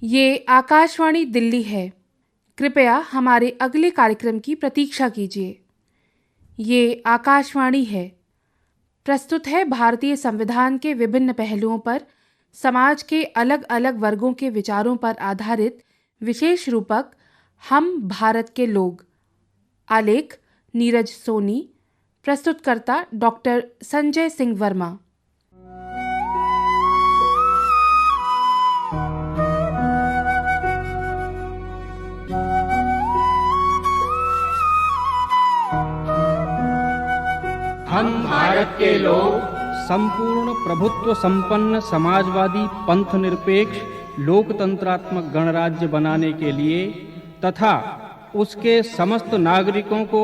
ये आकाशवाणी दिल्ली है। कृपया हमारे अगले कार्यक्रम की प्रतीक्षा कीजिए। ये आकाशवाणी है। प्रस्तुत है भारतीय संविधान के विभिन्न पहलुओं पर समाज के अलग अलग वर्गों के विचारों पर आधारित विशेष रूपक हम भारत के लोग। आलेख नीरज सोनी। प्रस्तुतकर्ता डॉक्टर संजय सिंह वर्मा। हम भारत के लोग संपूर्ण प्रभुत्व संपन्न समाजवादी पंथ निरपेक्ष लोकतंत्रात्मक गणराज्य बनाने के लिए तथा उसके समस्त नागरिकों को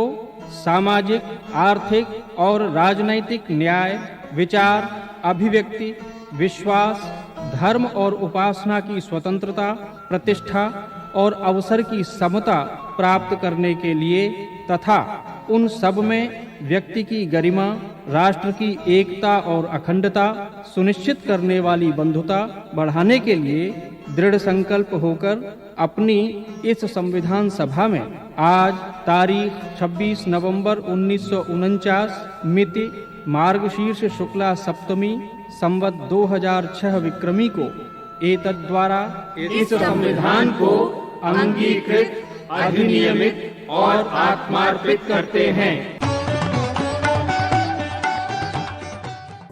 सामाजिक, आर्थिक और राजनैतिक न्याय, विचार, अभिव्यक्ति, विश्वास, धर्म और उपासना की स्वतंत्रता, प्रतिष्ठा और अवसर की समता प्राप्त करने के लिए तथा उन सब में व्यक्ति की गरिमा, राष्ट्र की एकता और अखंडता सुनिश्चित करने वाली बंधुता बढ़ाने के लिए दृढ़ संकल्प होकर अपनी इस संविधान सभा में आज तारीख 26 नवंबर 1949 मिति मार्गशीर्ष शुक्ला सप्तमी संवत 2006 विक्रमी को एतद्द्वारा इस संविधान को अंगीकृत, अधिनियमित और आत्मार्पित करते हैं।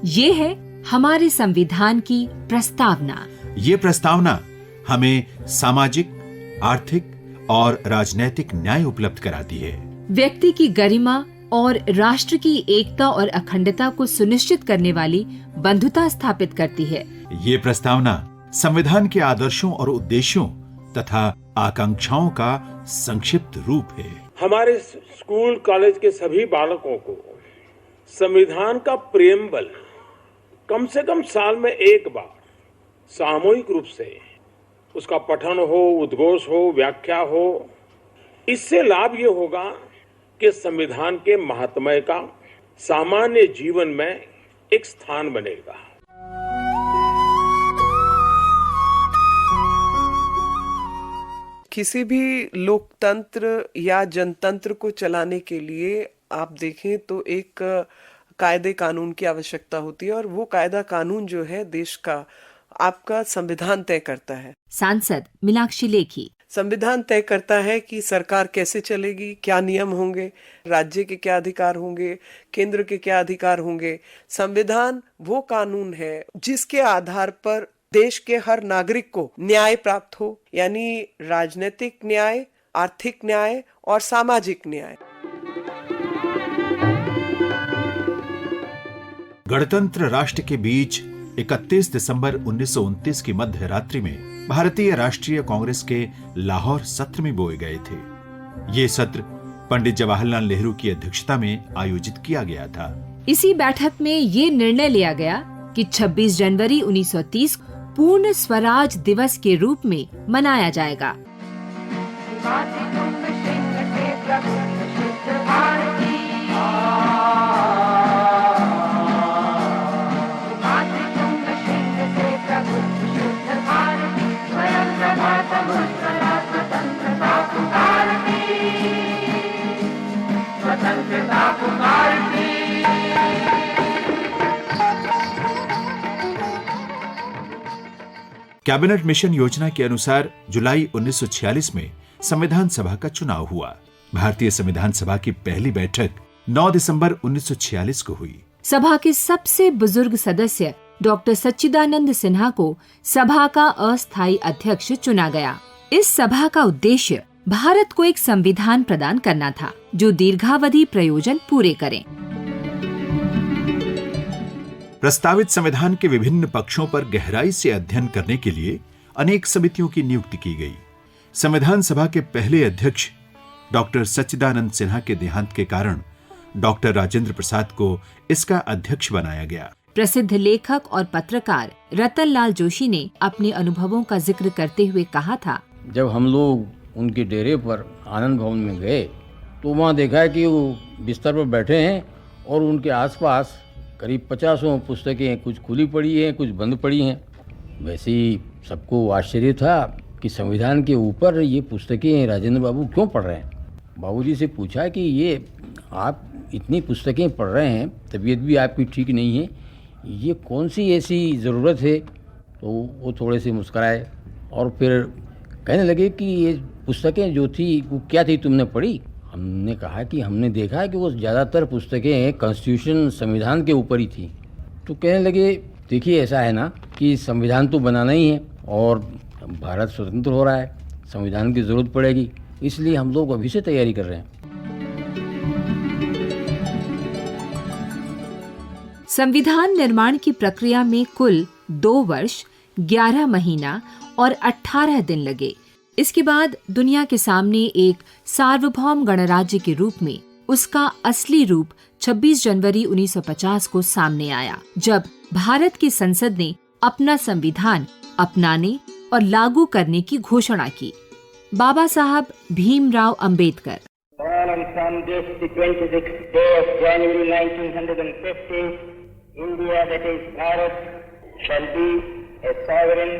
ये है हमारे संविधान की प्रस्तावना। ये प्रस्तावना हमें सामाजिक, आर्थिक और राजनैतिक न्याय उपलब्ध कराती है। व्यक्ति की गरिमा और राष्ट्र की एकता और अखंडता को सुनिश्चित करने वाली बंधुता स्थापित करती है। ये प्रस्तावना संविधान के आदर्शों और उद्देश्यों तथा आकांक्षाओं का संक्षिप्त रूप है। हमारे स्कूल कॉलेज के सभी बालकों को संविधान का प्रियम्बल कम से कम साल में एक बार सामूहिक रूप से उसका पठन हो, उद्घोष हो, व्याख्या हो। इससे लाभ ये होगा कि संविधान के महात्म्य का सामान्य जीवन में एक स्थान बनेगा। किसी भी लोकतंत्र या जनतंत्र को चलाने के लिए आप देखें तो एक कायदे कानून की आवश्यकता होती है और वो कायदा कानून जो है देश का आपका संविधान तय करता है। सांसद मीनाक्षी लेखी। संविधान तय करता है कि सरकार कैसे चलेगी, क्या नियम होंगे, राज्य के क्या अधिकार होंगे, केंद्र के क्या अधिकार होंगे। संविधान वो कानून है जिसके आधार पर देश के हर नागरिक को न्याय प्राप्त हो, यानी राजनीतिक न्याय, आर्थिक न्याय और सामाजिक न्याय। गणतंत्र राष्ट्र के बीच 31 दिसंबर 1929 की मध्य रात्रि में भारतीय राष्ट्रीय कांग्रेस के लाहौर सत्र में बोए गए थे। ये सत्र पंडित जवाहरलाल नेहरू की अध्यक्षता में आयोजित किया गया था। इसी बैठक में ये निर्णय लिया गया कि 26 जनवरी 1930 पूर्ण स्वराज दिवस के रूप में मनाया जाएगा। कैबिनेट मिशन योजना के अनुसार जुलाई 1946 में संविधान सभा का चुनाव हुआ। भारतीय संविधान सभा की पहली बैठक 9 दिसंबर 1946 को हुई। सभा के सबसे बुजुर्ग सदस्य डॉक्टर सच्चिदानंद सिन्हा को सभा का अस्थायी अध्यक्ष चुना गया। इस सभा का उद्देश्य भारत को एक संविधान प्रदान करना था जो दीर्घावधि प्रयोजन पूरे करे। प्रस्तावित संविधान के विभिन्न पक्षों पर गहराई से अध्ययन करने के लिए अनेक समितियों की नियुक्ति की गई। संविधान सभा के पहले अध्यक्ष डॉक्टर सच्चिदानंद सिन्हा के देहांत के कारण डॉक्टर राजेंद्र प्रसाद को इसका अध्यक्ष बनाया गया। प्रसिद्ध लेखक और पत्रकार रतन लाल जोशी ने अपने अनुभवों का जिक्र करते हुए कहा था, जब हम लोग उनके डेरे पर आनंद भवन में गए तो वहाँ देखा कि वो बिस्तर पर बैठे हैं और उनके आसपास करीब 50 पुस्तकें, कुछ खुली पड़ी हैं, कुछ बंद पड़ी हैं। वैसे ही सबको आश्चर्य था कि संविधान के ऊपर ये पुस्तकें राजेंद्र बाबू क्यों पढ़ रहे हैं। बाबूजी से पूछा कि ये आप इतनी पुस्तकें पढ़ रहे हैं, तबीयत भी आपकी ठीक नहीं है, ये कौन सी ऐसी ज़रूरत है। तो वो थोड़े से मुस्कराए और फिर कहने लगे कि ये पुस्तकें जो थी वो क्या थी, तुमने पढ़ी। हमने कहा कि हमने देखा है कि वो ज़्यादातर पुस्तकें कॉन्स्टिट्यूशन संविधान के ऊपर ही थी। तो कहने लगे देखिए ऐसा है ना कि संविधान तो बनाना ही है और भारत स्वतंत्र हो रहा है, संविधान की ज़रूरत पड़ेगी, इसलिए हम लोग अभी से तैयारी कर रहे हैं। संविधान निर्माण की प्रक्रिया में कुल 2 वर्ष 11 महीना और 18 दिन लगे। इसके बाद दुनिया के सामने एक सार्वभौम गणराज्य के रूप में उसका असली रूप 26 जनवरी 1950 को सामने आया, जब भारत की संसद ने अपना संविधान अपनाने और लागू करने की घोषणा की। बाबा Saheb Bhimrao Ambedkar. On this, the 26th day of January 1950, India, that is Bharat, shall be a sovereign,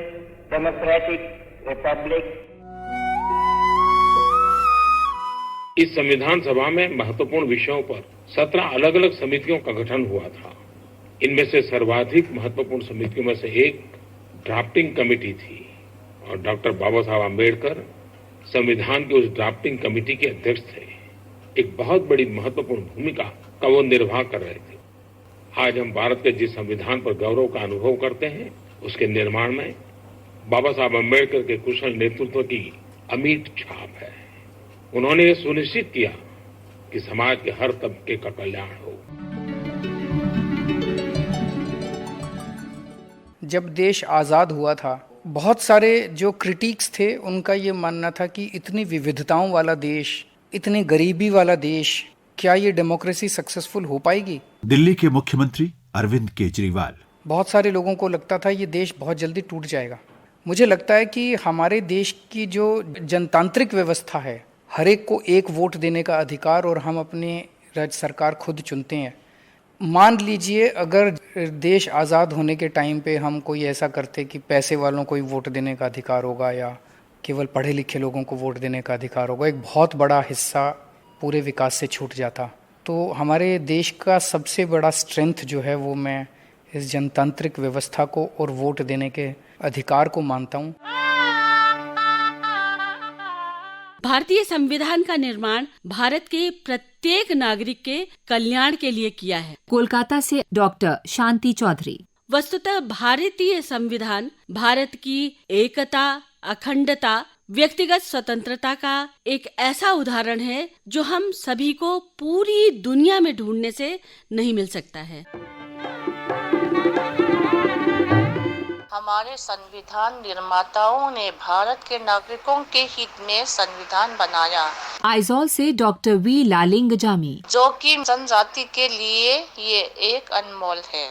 democratic republic. इस संविधान सभा में महत्वपूर्ण विषयों पर 17 अलग अलग समितियों का गठन हुआ था। इनमें से सर्वाधिक महत्वपूर्ण समितियों में से एक ड्राफ्टिंग कमेटी थी और डॉक्टर बाबा साहब आम्बेडकर संविधान की उस ड्राफ्टिंग कमेटी के अध्यक्ष थे। एक बहुत बड़ी महत्वपूर्ण भूमिका का वो निर्वाह कर रहे थे। आज हम भारत के जिस संविधान पर गौरव का अनुभव करते हैं, उसके निर्माण में बाबा साहब आम्बेडकर के कुशल नेतृत्व की अमिट छाप है। उन्होंने ये सुनिश्चित किया कि समाज के हर तबके का कल्याण हो। जब देश आज़ाद हुआ था, बहुत सारे जो क्रिटिक्स थे उनका ये मानना था कि इतनी विविधताओं वाला देश, इतनी गरीबी वाला देश, क्या ये डेमोक्रेसी सक्सेसफुल हो पाएगी। दिल्ली के मुख्यमंत्री अरविंद केजरीवाल। बहुत सारे लोगों को लगता था ये देश बहुत जल्दी टूट जाएगा। मुझे लगता है कि हमारे देश की जो जनतांत्रिक व्यवस्था है, हर एक को एक वोट देने का अधिकार और हम अपनी राज्य सरकार खुद चुनते हैं। मान लीजिए अगर देश आज़ाद होने के टाइम पे हम कोई ऐसा करते कि पैसे वालों को ही वोट देने का अधिकार होगा या केवल पढ़े लिखे लोगों को वोट देने का अधिकार होगा, एक बहुत बड़ा हिस्सा पूरे विकास से छूट जाता। तो हमारे देश का सबसे बड़ा स्ट्रेंथ जो है वो मैं इस जनतांत्रिक व्यवस्था को और वोट देने के अधिकार को मानता हूँ। भारतीय संविधान का निर्माण भारत के प्रत्येक नागरिक के कल्याण के लिए किया है। कोलकाता से डॉक्टर शांति चौधरी। वस्तुतः भारतीय संविधान भारत की एकता, अखंडता, व्यक्तिगत स्वतंत्रता का एक ऐसा उदाहरण है जो हम सभी को पूरी दुनिया में ढूंढने से नहीं मिल सकता है। हमारे संविधान निर्माताओं ने भारत के नागरिकों के हित में संविधान बनाया। आइजॉल से डॉक्टर वी लालिंग जामी। जो कि जनजाति के लिए ये एक अनमोल है।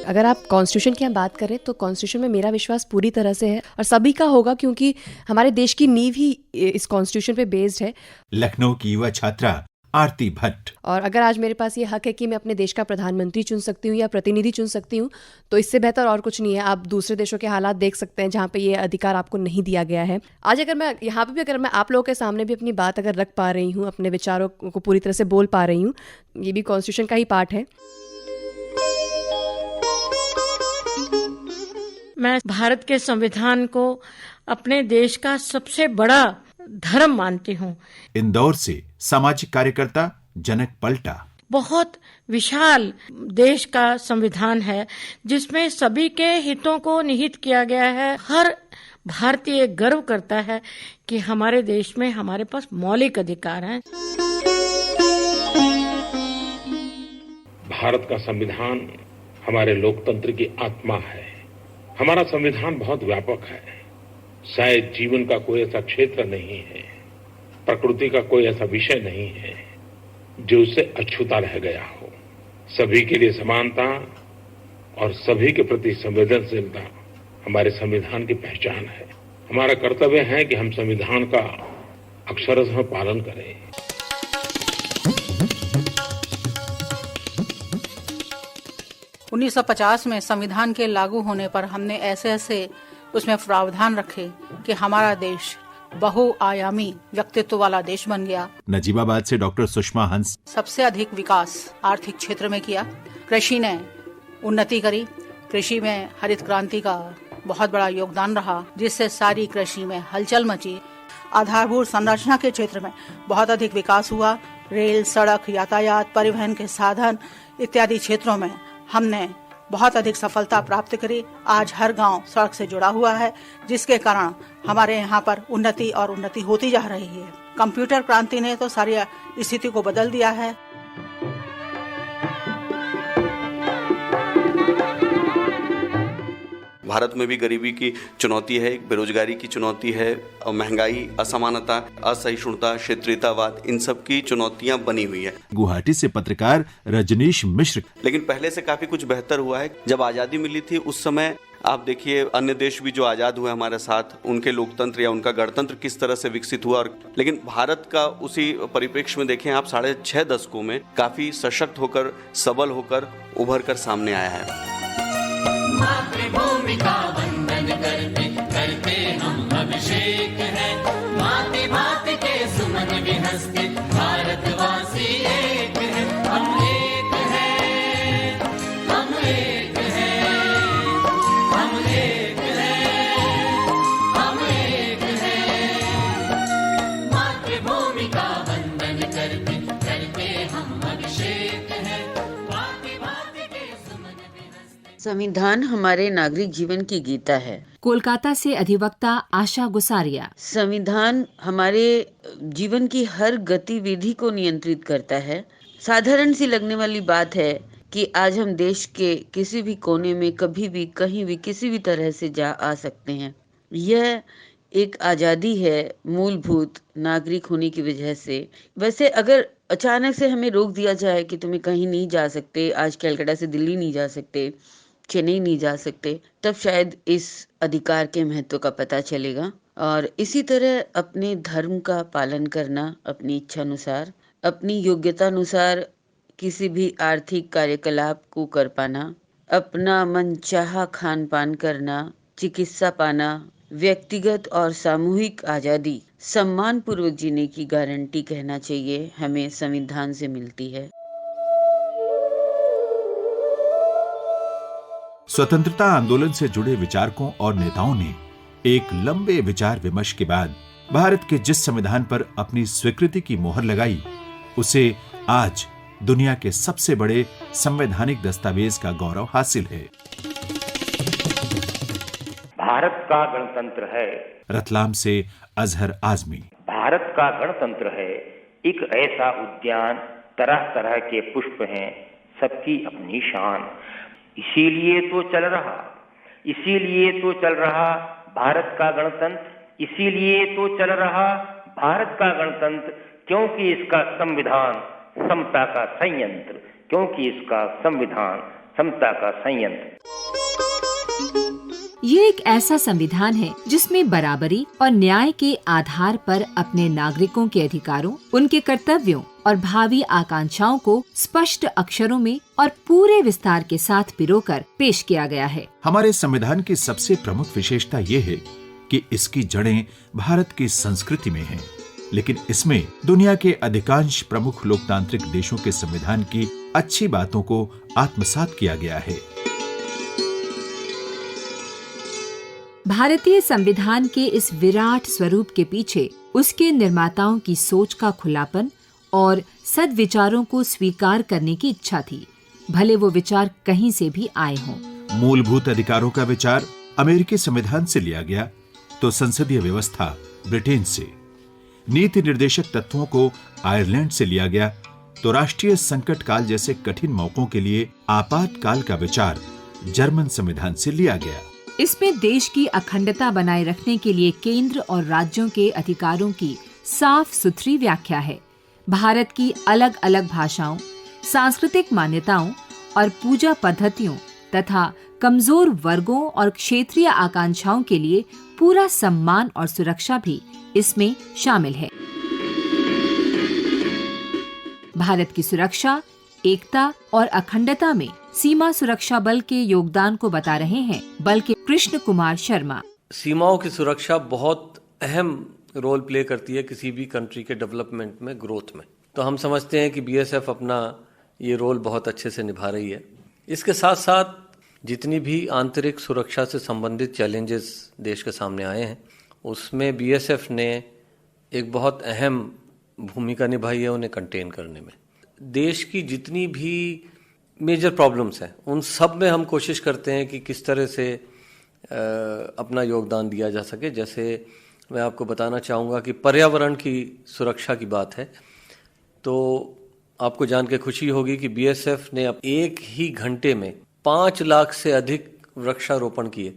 अगर आप कॉन्स्टिट्यूशन की हम बात करें तो कॉन्स्टिट्यूशन में मेरा विश्वास पूरी तरह से है और सभी का होगा, क्योंकि हमारे देश की नींव ही इस कॉन्स्टिट्यूशन पे बेस्ड है। लखनऊ की युवा छात्रा आरती भट्ट। और अगर आज मेरे पास ये हक है कि मैं अपने देश का प्रधानमंत्री चुन सकती हूँ या प्रतिनिधि चुन सकती हूँ, तो इससे बेहतर और कुछ नहीं है। आप दूसरे देशों के हालात देख सकते हैं जहाँ पे ये अधिकार आपको नहीं दिया गया है। आज अगर मैं यहाँ पे भी अगर मैं आप लोगों के सामने भी अपनी बात अगर रख पा रही हूँ, अपने विचारों को पूरी तरह से बोल पा रही हूँ, ये भी कॉन्स्टिट्यूशन का ही पार्ट है। मैं भारत के संविधान को अपने देश का सबसे बड़ा धर्म मानती हूँ। इंदौर से सामाजिक कार्यकर्ता जनक पलटा। बहुत विशाल देश का संविधान है जिसमें सभी के हितों को निहित किया गया है। हर भारतीय गर्व करता है कि हमारे देश में हमारे पास मौलिक अधिकार हैं। भारत का संविधान हमारे लोकतंत्र की आत्मा है। हमारा संविधान बहुत व्यापक है। शायद जीवन का कोई ऐसा क्षेत्र नहीं है, प्रकृति का कोई ऐसा विषय नहीं है जो उससे अछूता रह गया हो। सभी के लिए समानता और सभी के प्रति संवेदनशीलता हमारे संविधान की पहचान है। हमारा कर्तव्य है कि हम संविधान का अक्षरशः पालन करें। 1950 में संविधान के लागू होने पर हमने ऐसे उसमें प्रावधान रखे कि हमारा देश बहुआयामी व्यक्तित्व वाला देश बन गया। नजीबाबाद से डॉक्टर सुषमा हंस। सबसे अधिक विकास आर्थिक क्षेत्र में किया, कृषि ने उन्नति करी, कृषि में हरित क्रांति का बहुत बड़ा योगदान रहा जिससे सारी कृषि में हलचल मची। आधारभूत संरचना के क्षेत्र में बहुत अधिक विकास हुआ, रेल, सड़क, यातायात, परिवहन के साधन इत्यादि क्षेत्रों में हमने बहुत अधिक सफलता प्राप्त करी। आज हर गांव सड़क से जुड़ा हुआ है जिसके कारण हमारे यहाँ पर उन्नति और उन्नति होती जा रही है। कंप्यूटर क्रांति ने तो सारी स्थिति को बदल दिया है। भारत में भी गरीबी की चुनौती है, बेरोजगारी की चुनौती है, महंगाई, असमानता, असहिष्णुता, क्षेत्रीयतावाद, इन सब की चुनौतियां बनी हुई है। गुवाहाटी से पत्रकार रजनीश मिश्र। लेकिन पहले से काफी कुछ बेहतर हुआ है। जब आजादी मिली थी उस समय आप देखिए अन्य देश भी जो आजाद हुए हमारे साथ, उनके लोकतंत्र या उनका गणतंत्र किस तरह से विकसित हुआ। और लेकिन भारत का उसी परिप्रेक्ष्य में देखें आप 6.5 दशकों में काफी सशक्त होकर, सबल होकर, उभर कर सामने आया है। मातृभूमि का वंदन करते करते हम अभिषेक हैं, भांति भांति के सुमन विहसते भारतवासी एक हैं, हम एक हैं, हम एक हैं, हम एक हैं, हम एक हैं। मातृभूमि का वंदन करते करते हम अभिषेक हैं, भांति भांति के सुमन विहसते। संविधान हमारे नागरिक जीवन की गीता है। कोलकाता से अधिवक्ता आशा गुसारिया। संविधान हमारे जीवन की हर गतिविधि को नियंत्रित करता है। साधारण सी लगने वाली बात है कि आज हम देश के किसी भी कोने में कभी भी कहीं भी किसी भी तरह से जा आ सकते हैं। यह एक आज़ादी है मूलभूत नागरिक होने की वजह से। वैसे अगर अचानक से हमें रोक दिया जाए कि तुम्हें कहीं नहीं जा सकते, आज कलकत्ता से दिल्ली नहीं जा सकते, चेन्नई नहीं जा सकते, तब शायद इस अधिकार के महत्व का पता चलेगा। और इसी तरह अपने धर्म का पालन करना, अपनी इच्छा अनुसार, अपनी योग्यता अनुसार किसी भी आर्थिक कार्यकलाप को कर पाना, अपना मनचाहा खान पान करना, चिकित्सा पाना, व्यक्तिगत और सामूहिक आज़ादी सम्मान पूर्वक जीने की गारंटी कहना चाहिए हमें संविधान से मिलती है। स्वतंत्रता आंदोलन से जुड़े विचारकों और नेताओं ने एक लंबे विचार विमर्श के बाद भारत के जिस संविधान पर अपनी स्वीकृति की मोहर लगाई, उसे आज दुनिया के सबसे बड़े संवैधानिक दस्तावेज का गौरव हासिल है। भारत का गणतंत्र है। रतलाम से अजहर आजमी। भारत का गणतंत्र है एक ऐसा उद्यान, तरह तरह के पुष्प हैं, सबकी अपनी शान। इसीलिए तो चल रहा भारत का गणतंत्र, इसीलिए तो चल रहा भारत का गणतंत्र, क्योंकि इसका संविधान समता का संयंत्र, क्योंकि इसका संविधान समता का संयंत्र। ये एक ऐसा संविधान है जिसमें बराबरी और न्याय के आधार पर अपने नागरिकों के अधिकारों, उनके कर्तव्यों और भावी आकांक्षाओं को स्पष्ट अक्षरों में और पूरे विस्तार के साथ पिरोकर पेश किया गया है। हमारे संविधान की सबसे प्रमुख विशेषता ये है कि इसकी जड़ें भारत की संस्कृति में हैं, लेकिन इसमें दुनिया के अधिकांश प्रमुख लोकतांत्रिक देशों के संविधान की अच्छी बातों को आत्मसात किया गया है। भारतीय संविधान के इस विराट स्वरूप के पीछे उसके निर्माताओं की सोच का खुलापन और सद्विचारों को स्वीकार करने की इच्छा थी, भले वो विचार कहीं से भी आए हों। मूलभूत अधिकारों का विचार अमेरिकी संविधान से लिया गया तो संसदीय व्यवस्था ब्रिटेन से, नीति निर्देशक तत्वों को आयरलैंड से लिया गया तो राष्ट्रीय संकट काल जैसे कठिन मौकों के लिए आपातकाल का विचार जर्मन संविधान से लिया गया। इसमें देश की अखंडता बनाए रखने के लिए केंद्र और राज्यों के अधिकारों की साफ सुथरी व्याख्या है। भारत की अलग अलग भाषाओं, सांस्कृतिक मान्यताओं और पूजा पद्धतियों तथा कमजोर वर्गों और क्षेत्रीय आकांक्षाओं के लिए पूरा सम्मान और सुरक्षा भी इसमें शामिल है। भारत की सुरक्षा, एकता और अखंडता में सीमा सुरक्षा बल के योगदान को बता रहे हैं बल्कि कृष्ण कुमार शर्मा। सीमाओं की सुरक्षा बहुत अहम रोल प्ले करती है किसी भी कंट्री के डेवलपमेंट में, ग्रोथ में। तो हम समझते हैं कि बीएसएफ अपना ये रोल बहुत अच्छे से निभा रही है। इसके साथ साथ जितनी भी आंतरिक सुरक्षा से संबंधित चैलेंजेस देश के सामने आए हैं, उसमें बीएसएफ ने एक बहुत अहम भूमिका निभाई है उन्हें कंटेन करने में। देश की जितनी भी मेजर प्रॉब्लम्स हैं उन सब में हम कोशिश करते हैं कि किस तरह से अपना योगदान दिया जा सके। जैसे मैं आपको बताना चाहूँगा कि पर्यावरण की सुरक्षा की बात है, तो आपको जान के खुशी होगी कि बीएसएफ ने अब एक ही घंटे में 5 लाख से अधिक वृक्षारोपण किए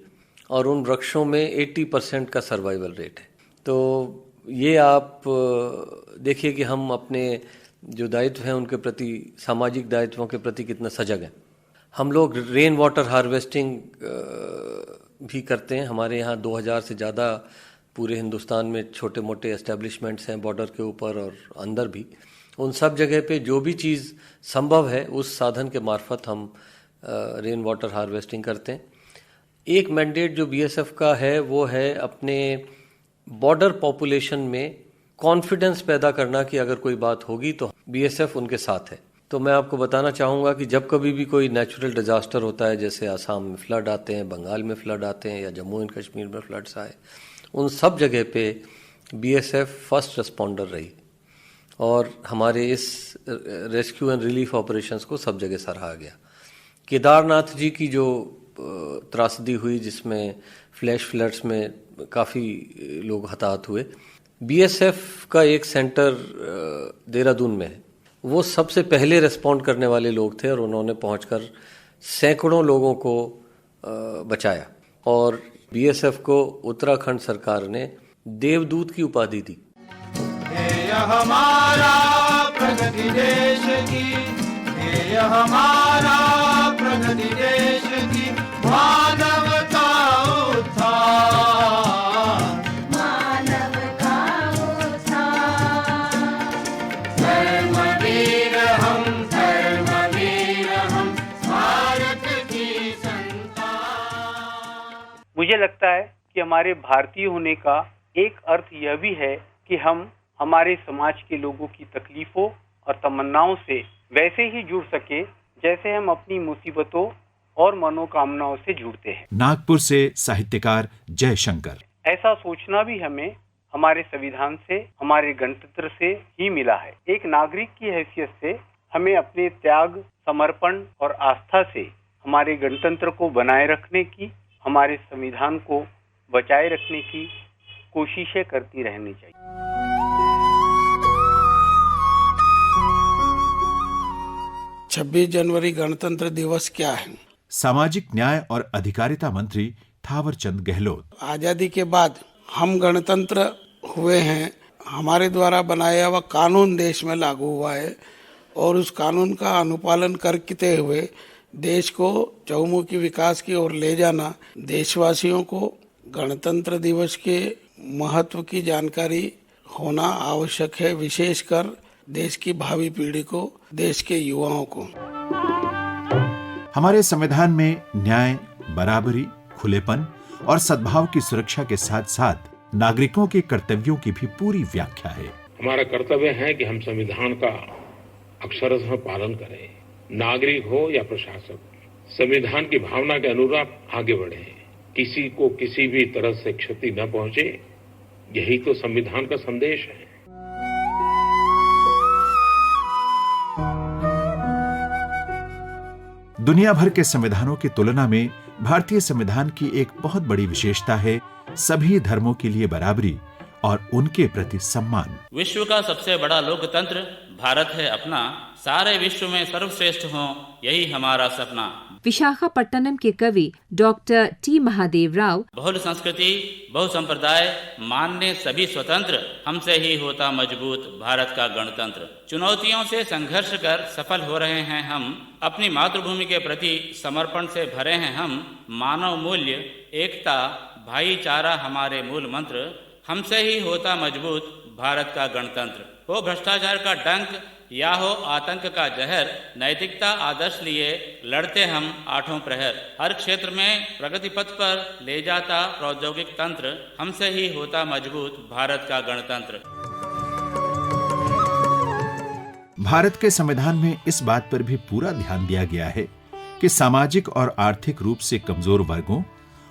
और उन वृक्षों में 80% का सर्वाइवल रेट है। तो ये आप देखिए कि हम अपने जो दायित्व हैं उनके प्रति, सामाजिक दायित्वों के प्रति कितना सजग हैं। हम लोग रेन वाटर हार्वेस्टिंग भी करते हैं। हमारे यहाँ 2000 से ज़्यादा पूरे हिंदुस्तान में छोटे मोटे एस्टेब्लिशमेंट्स हैं, बॉर्डर के ऊपर और अंदर भी। उन सब जगह पे जो भी चीज़ संभव है उस साधन के मार्फत हम रेन वाटर हार्वेस्टिंग करते हैं। एक मैंडेट जो बीएसएफ का है वो है अपने बॉर्डर पॉपुलेशन में कॉन्फिडेंस पैदा करना कि अगर कोई बात होगी तो बीएसएफ उनके साथ है। तो मैं आपको बताना चाहूँगा कि जब कभी भी कोई नेचुरल डिजास्टर होता है, जैसे आसाम में फ्लड आते हैं, बंगाल में फ्लड आते हैं या जम्मू एंड कश्मीर में फ्लड्स आए, उन सब जगह पे बीएसएफ फर्स्ट रिस्पॉन्डर रही और हमारे इस रेस्क्यू एंड रिलीफ ऑपरेशंस को सब जगह सराहा गया। केदारनाथ जी की जो त्रासदी हुई जिसमें फ्लैश फ्लड्स में काफ़ी लोग हताहत हुए, बीएसएफ का एक सेंटर देहरादून में है, वो सबसे पहले रिस्पॉन्ड करने वाले लोग थे और उन्होंने पहुंचकर सैकड़ों लोगों को बचाया और बीएसएफ को उत्तराखंड सरकार ने देवदूत की उपाधि दी। हमारा प्रगति देश की, हमारा प्रगति देश की, मानवता उत्थान, मानवता उत्थान, धर्मवीर हम भारत की संतान। मुझे लगता है कि हमारे भारतीय होने का एक अर्थ यह भी है कि हम हमारे समाज के लोगों की तकलीफों और तमन्नाओं से वैसे ही जुड़ सके जैसे हम अपनी मुसीबतों और मनोकामनाओं से जुड़ते हैं। नागपुर से साहित्यकार जयशंकर। ऐसा सोचना भी हमें हमारे संविधान से, हमारे गणतंत्र से ही मिला है। एक नागरिक की हैसियत से हमें अपने त्याग, समर्पण और आस्था से हमारे गणतंत्र को बनाए रखने की, हमारे संविधान को बचाए रखने की कोशिशें करती रहनी चाहिए। 26 जनवरी गणतंत्र दिवस क्या है? सामाजिक न्याय और अधिकारिता मंत्री थावरचंद गहलोत। आजादी के बाद हम गणतंत्र हुए हैं, हमारे द्वारा बनाया हुआ कानून देश में लागू हुआ है और उस कानून का अनुपालन करते हुए देश को चहुमुखी विकास की ओर ले जाना, देशवासियों को गणतंत्र दिवस के महत्व की जानकारी होना आवश्यक है, विशेषकर देश की भावी पीढ़ी को, देश के युवाओं को। हमारे संविधान में न्याय, बराबरी, खुलेपन और सद्भाव की सुरक्षा के साथ साथ नागरिकों के कर्तव्यों की भी पूरी व्याख्या है। हमारा कर्तव्य है कि हम संविधान का अक्षरशः पालन करें। नागरिक हो या प्रशासक, संविधान की भावना के अनुरूप आगे बढ़े, किसी को किसी भी तरह से क्षति न पहुंचे, यही तो संविधान का संदेश है। दुनिया भर के संविधानों की तुलना में भारतीय संविधान की एक बहुत बड़ी विशेषता है सभी धर्मों के लिए बराबरी और उनके प्रति सम्मान। विश्व का सबसे बड़ा लोकतंत्र भारत है अपना, सारे विश्व में सर्वश्रेष्ठ हो यही हमारा सपना। विशाखापट्टनम के कवि डॉक्टर टी महादेव राव। बहुल संस्कृति, बहु संप्रदाय मानने सभी स्वतंत्र, हमसे ही होता मजबूत भारत का गणतंत्र। चुनौतियों से संघर्ष कर सफल हो रहे हैं हम, अपनी मातृभूमि के प्रति समर्पण से भरे हैं हम। मानव मूल्य, एकता, भाईचारा हमारे मूल मंत्र, हमसे ही होता मजबूत भारत का गणतंत्र। हो भ्रष्टाचार का डंक या हो आतंक का जहर, नैतिकता आदर्श लिए लड़ते हम आठों प्रहर। हर क्षेत्र में प्रगति पथ पर ले जाता प्रौद्योगिक तंत्र, हमसे ही होता मजबूत भारत का गणतंत्र। भारत के संविधान में इस बात पर भी पूरा ध्यान दिया गया है कि सामाजिक और आर्थिक रूप से कमजोर वर्गों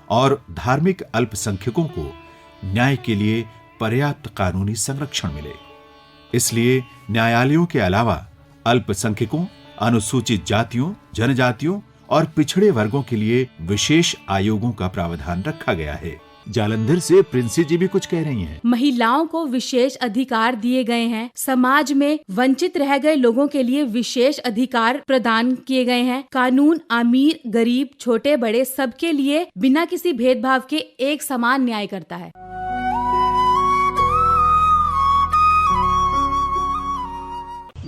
और धार्मिक अल्पसंख्यकों को न्याय के लिए पर्याप्त कानूनी संरक्षण मिले। इसलिए न्यायालयों के अलावा अल्पसंख्यकों, अनुसूचित जातियों, जनजातियों और पिछड़े वर्गों के लिए विशेष आयोगों का प्रावधान रखा गया है। जालंधर से प्रिंसी जी भी कुछ कह रही हैं। महिलाओं को विशेष अधिकार दिए गए हैं। समाज में वंचित रह गए लोगों के लिए विशेष अधिकार प्रदान किए गए हैं। कानून अमीर, गरीब, छोटे बड़े सबके लिए बिना किसी भेदभाव के एक समान न्याय करता है।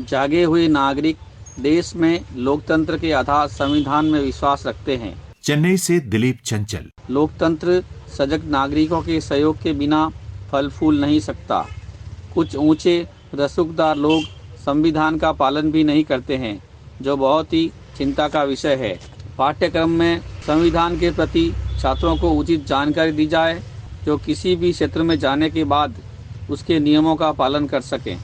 जागे हुए नागरिक देश में लोकतंत्र के आधार संविधान में विश्वास रखते हैं। चेन्नई से दिलीप चंचल। लोकतंत्र सजग नागरिकों के सहयोग के बिना फल फूल नहीं सकता। कुछ ऊंचे रसूखदार लोग संविधान का पालन भी नहीं करते हैं, जो बहुत ही चिंता का विषय है। पाठ्यक्रम में संविधान के प्रति छात्रों को उचित जानकारी दी जाए, जो किसी भी क्षेत्र में जाने के बाद उसके नियमों का पालन कर सकें।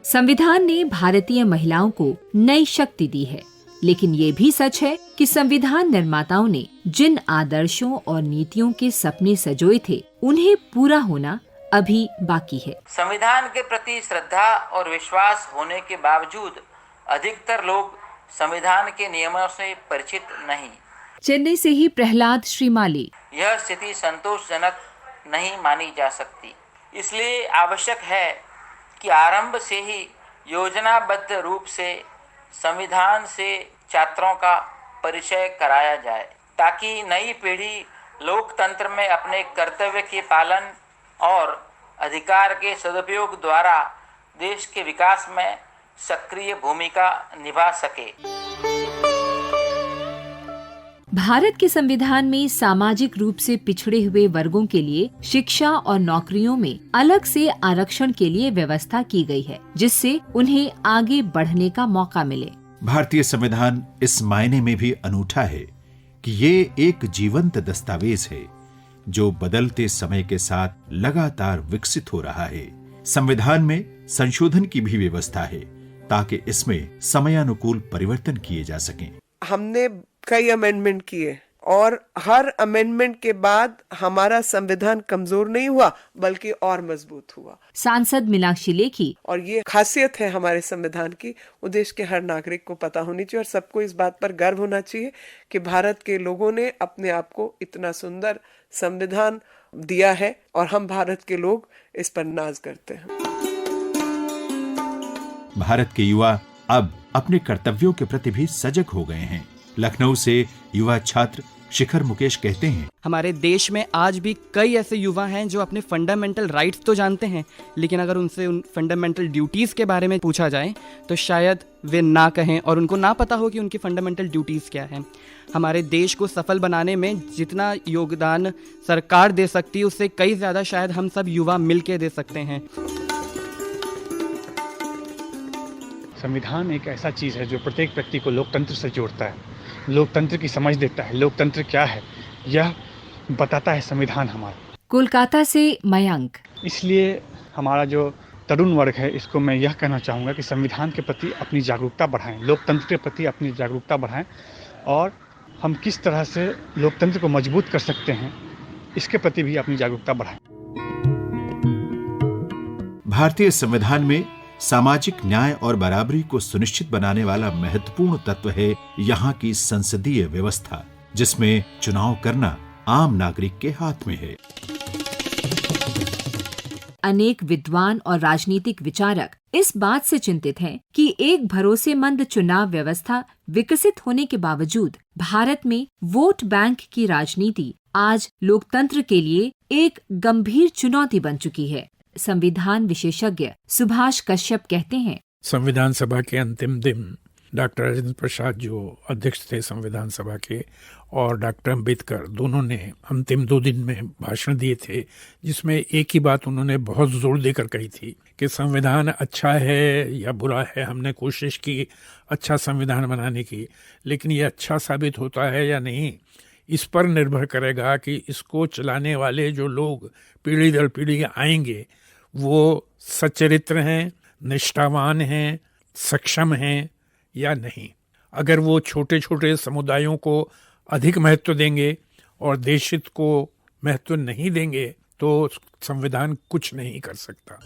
संविधान ने भारतीय महिलाओं को नई शक्ति दी है, लेकिन ये भी सच है कि संविधान निर्माताओं ने जिन आदर्शों और नीतियों के सपने सजोए थे, उन्हें पूरा होना अभी बाकी है। संविधान के प्रति श्रद्धा और विश्वास होने के बावजूद अधिकतर लोग संविधान के नियमों से परिचित नहीं। चेन्नई से ही प्रहलाद श्रीमाली। यह स्थिति संतोषजनक नहीं मानी जा सकती। इसलिए आवश्यक है कि आरंभ से ही योजनाबद्ध रूप से संविधान से छात्रों का परिचय कराया जाए, ताकि नई पीढ़ी लोकतंत्र में अपने कर्तव्य के पालन और अधिकार के सदुपयोग द्वारा देश के विकास में सक्रिय भूमिका निभा सके। भारत के संविधान में सामाजिक रूप से पिछड़े हुए वर्गों के लिए शिक्षा और नौकरियों में अलग से आरक्षण के लिए व्यवस्था की गई है, जिससे उन्हें आगे बढ़ने का मौका मिले। भारतीय संविधान इस मायने में भी अनूठा है कि ये एक जीवंत दस्तावेज है, जो बदलते समय के साथ लगातार विकसित हो रहा है। संविधान में संशोधन की भी व्यवस्था है, ताकि इसमें समयानुकूल परिवर्तन किए जा सकें। हमने कई अमेंडमेंट किए और हर अमेंडमेंट के बाद हमारा संविधान कमजोर नहीं हुआ, बल्कि और मजबूत हुआ। सांसद मीनाक्षी लेखी। और ये खासियत है हमारे संविधान की, वो देश के हर नागरिक को पता होनी चाहिए और सबको इस बात पर गर्व होना चाहिए कि भारत के लोगों ने अपने आप को इतना सुंदर संविधान दिया है और हम भारत के लोग इस पर नाज करते हैं। भारत के युवा अब अपने कर्तव्यों के प्रति भी सजग हो गए हैं। लखनऊ से युवा छात्र शिखर मुकेश कहते हैं, हमारे देश में आज भी कई ऐसे युवा हैं जो अपने फंडामेंटल राइट्स तो जानते हैं, लेकिन अगर उनसे उन फंडामेंटल ड्यूटीज़ के बारे में पूछा जाए तो शायद वे ना कहें और उनको ना पता हो कि उनकी फंडामेंटल ड्यूटीज़ क्या हैं। हमारे देश को सफल बनाने में जितना योगदान सरकार दे सकती है, उससे कई ज़्यादा शायद हम सब युवा मिल के दे सकते हैं। संविधान एक ऐसा चीज़ है जो प्रत्येक व्यक्ति को लोकतंत्र से जोड़ता है, लोकतंत्र की समझ देता है। लोकतंत्र क्या है यह बताता है संविधान हमारा। कोलकाता से मयंक। इसलिए हमारा जो तरुण वर्ग है, इसको मैं यह कहना चाहूँगा कि संविधान के प्रति अपनी जागरूकता बढ़ाएं, लोकतंत्र के प्रति अपनी जागरूकता बढ़ाएं और हम किस तरह से लोकतंत्र को मजबूत कर सकते हैं, इसके प्रति भी अपनी जागरूकता बढ़ाएं। भारतीय संविधान में सामाजिक न्याय और बराबरी को सुनिश्चित बनाने वाला महत्वपूर्ण तत्व है यहाँ की संसदीय व्यवस्था, जिसमें चुनाव करना आम नागरिक के हाथ में है। अनेक विद्वान और राजनीतिक विचारक इस बात से चिंतित हैं कि एक भरोसेमंद चुनाव व्यवस्था विकसित होने के बावजूद भारत में वोट बैंक की राजनीति आज लोकतंत्र के लिए एक गंभीर चुनौती बन चुकी है। संविधान विशेषज्ञ सुभाष कश्यप कहते हैं, संविधान सभा के अंतिम दिन डॉक्टर राजेंद्र प्रसाद जो अध्यक्ष थे संविधान सभा के और डॉक्टर अम्बेडकर दोनों ने अंतिम 2 दिन में भाषण दिए थे, जिसमें एक ही बात उन्होंने बहुत जोर देकर कही थी कि संविधान अच्छा है या बुरा है। हमने कोशिश की अच्छा संविधान बनाने की, लेकिन ये अच्छा साबित होता है या नहीं इस पर निर्भर करेगा कि इसको चलाने वाले जो लोग पीढ़ी दर पीढ़ी आएंगे वो सच्चरित्र हैं, निष्ठावान हैं, सक्षम हैं या नहीं। अगर वो छोटे छोटे समुदायों को अधिक महत्व देंगे और देश हित को महत्व नहीं देंगे तो संविधान कुछ नहीं कर सकता।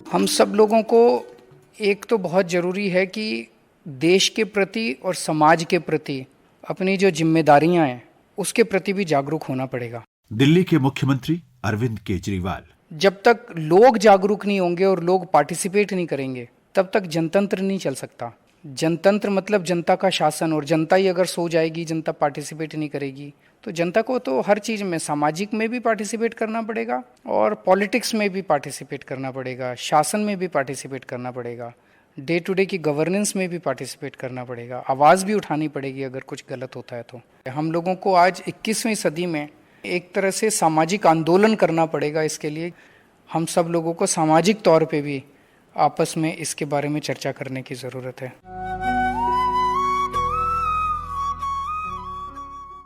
हम सब लोगों को एक तो बहुत ज़रूरी है कि देश के प्रति और समाज के प्रति अपनी जो जिम्मेदारियां हैं उसके प्रति भी जागरूक होना पड़ेगा। दिल्ली के मुख्यमंत्री अरविंद केजरीवाल, जब तक लोग जागरूक नहीं होंगे और लोग पार्टिसिपेट नहीं करेंगे तब तक जनतंत्र नहीं चल सकता। जनतंत्र मतलब जनता का शासन, और जनता ही अगर सो जाएगी, जनता पार्टिसिपेट नहीं करेगी, तो जनता को तो हर चीज़ में, सामाजिक में भी पार्टिसिपेट करना पड़ेगा और पॉलिटिक्स में भी पार्टिसिपेट करना पड़ेगा, शासन में भी पार्टिसिपेट करना पड़ेगा, डे टू डे की गवर्नेंस में भी पार्टिसिपेट करना पड़ेगा, आवाज़ भी उठानी पड़ेगी अगर कुछ गलत होता है तो। हम लोगों को आज 21वीं सदी में एक तरह से सामाजिक आंदोलन करना पड़ेगा। इसके लिए हम सब लोगों को सामाजिक तौर पे भी आपस में इसके बारे में चर्चा करने की ज़रूरत है।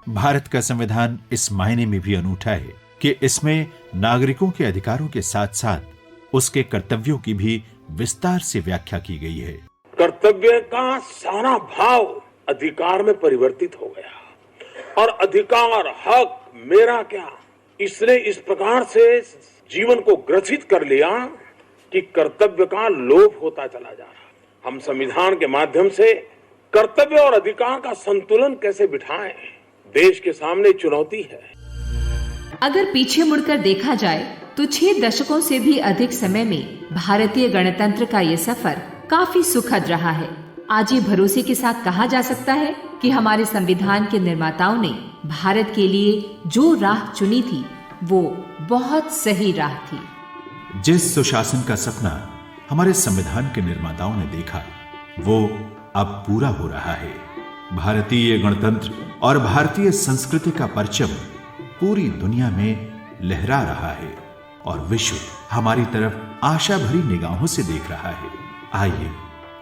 भारत का संविधान इस मायने में भी अनूठा है कि इसमें नागरिकों के अधिकारों के साथ साथ उसके कर्तव्यों की भी विस्तार से व्याख्या की गई है। कर्तव्य का सारा भाव अधिकार में परिवर्तित हो गया और अधिकार, हक, मेरा क्या, इसने इस प्रकार से जीवन को ग्रसित कर लिया कि कर्तव्य का लोप होता चला जा रहा। हम संविधान के माध्यम से कर्तव्य और अधिकार का संतुलन कैसे बिठाएं, देश के सामने चुनौती है। अगर पीछे मुड़कर देखा जाए तो 6 दशकों से भी अधिक समय में भारतीय गणतंत्र का ये सफर काफी सुखद रहा है। आज ये भरोसे के साथ कहा जा सकता है कि हमारे संविधान के निर्माताओं ने भारत के लिए जो राह चुनी थी वो बहुत सही राह थी। जिस सुशासन का सपना हमारे संविधान के निर्माताओं ने देखा वो अब पूरा हो रहा है। भारतीय गणतंत्र और भारतीय संस्कृति का परचम पूरी दुनिया में लहरा रहा है और विश्व हमारी तरफ आशा भरी निगाहों से देख रहा है। आइए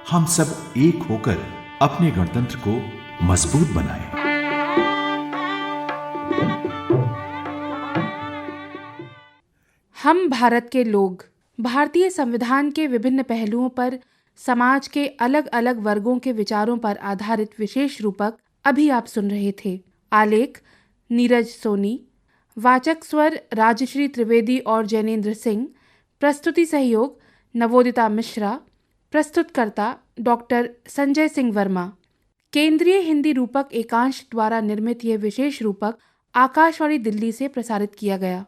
हम सब एक होकर अपने गणतंत्र को मजबूत बनाएं। हम भारत के लोग भारतीय संविधान के विभिन्न पहलुओं पर समाज के अलग अलग वर्गों के विचारों पर आधारित विशेष रूपक अभी आप सुन रहे थे। आलेख नीरज सोनी, वाचक स्वर राजश्री त्रिवेदी और जैनेन्द्र सिंह, प्रस्तुति सहयोग नवोदिता मिश्रा, प्रस्तुतकर्ता डॉक्टर संजय सिंह वर्मा। केंद्रीय हिंदी रूपक एकांश द्वारा निर्मित यह विशेष रूपक आकाशवाणी दिल्ली से प्रसारित किया गया।